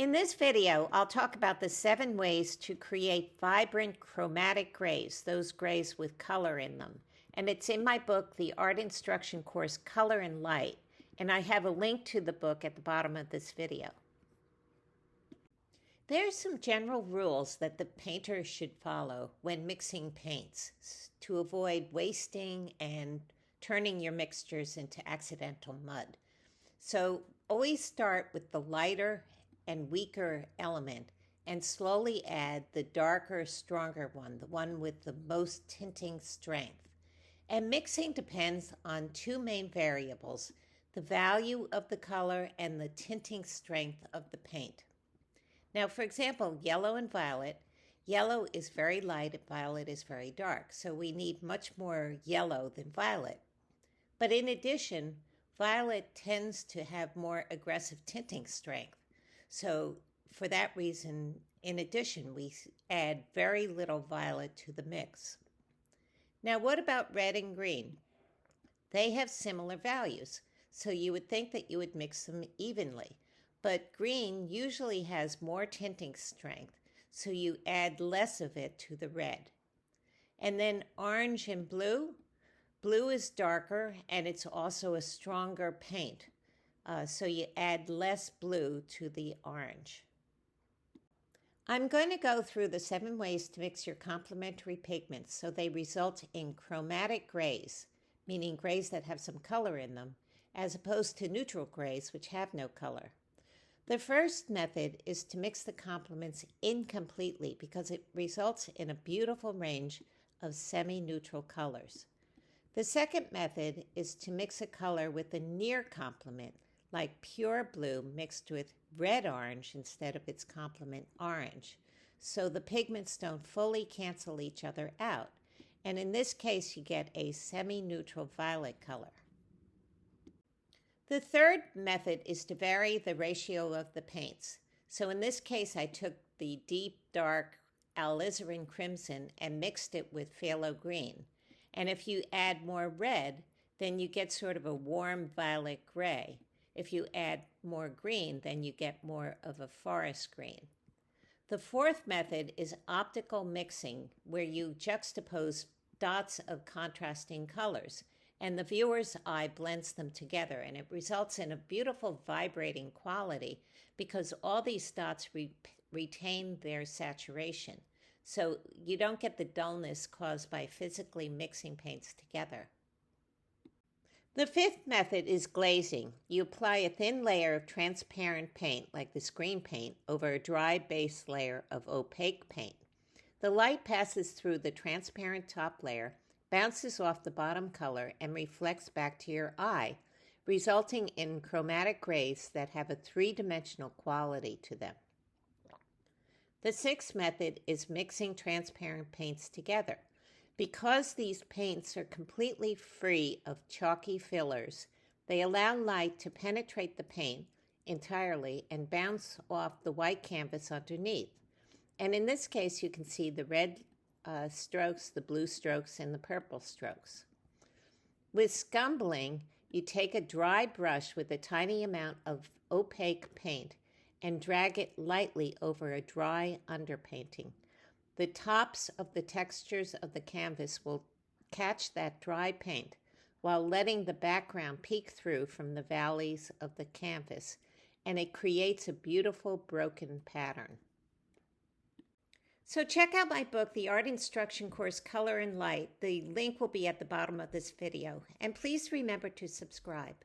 In this video, I'll talk about the 7 ways to create vibrant chromatic grays, those grays with color in them. And it's in my book, the Art Instruction Course, Color and Light, and I have a link to the book at the bottom of this video. There are some general rules that the painter should follow when mixing paints to avoid wasting and turning your mixtures into accidental mud. So always start with the lighter and weaker element and slowly add the darker, stronger one, the one with the most tinting strength. And mixing depends on 2 main variables, the value of the color and the tinting strength of the paint. Now, for example, yellow and violet. Yellow is very light and violet is very dark, so we need much more yellow than violet. But in addition, violet tends to have more aggressive tinting strength. So for that reason, in addition, we add very little violet to the mix. Now, what about red and green? They have similar values, so you would think that you would mix them evenly. But green usually has more tinting strength, so you add less of it to the red. And then orange and blue. Blue is darker, and it's also a stronger paint. So you add less blue to the orange. I'm going to go through the 7 ways to mix your complementary pigments so they result in chromatic grays, meaning grays that have some color in them, as opposed to neutral grays which have no color. The first method is to mix the complements incompletely because it results in a beautiful range of semi-neutral colors. The second method is to mix a color with a near complement, like pure blue mixed with red-orange instead of its complement orange, so the pigments don't fully cancel each other out, and in this case you get a semi-neutral violet color. The third method is to vary the ratio of the paints. So in this case I took the deep dark alizarin crimson and mixed it with phthalo green, and if you add more red, then you get sort of a warm violet gray. If you add more green, then you get more of a forest green. The fourth method is optical mixing, where you juxtapose dots of contrasting colors, and the viewer's eye blends them together, and it results in a beautiful vibrating quality because all these dots retain their saturation. So you don't get the dullness caused by physically mixing paints together. The fifth method is glazing. You apply a thin layer of transparent paint, like this green paint, over a dry base layer of opaque paint. The light passes through the transparent top layer, bounces off the bottom color, and reflects back to your eye, resulting in chromatic grays that have a 3-dimensional quality to them. The sixth method is mixing transparent paints together. Because these paints are completely free of chalky fillers, they allow light to penetrate the paint entirely and bounce off the white canvas underneath. And in this case, you can see the red strokes, the blue strokes, and the purple strokes. With scumbling, you take a dry brush with a tiny amount of opaque paint and drag it lightly over a dry underpainting. The tops of the textures of the canvas will catch that dry paint while letting the background peek through from the valleys of the canvas, and it creates a beautiful broken pattern. So check out my book, The Art Instruction Course, Color and Light. The link will be at the bottom of this video, and please remember to subscribe.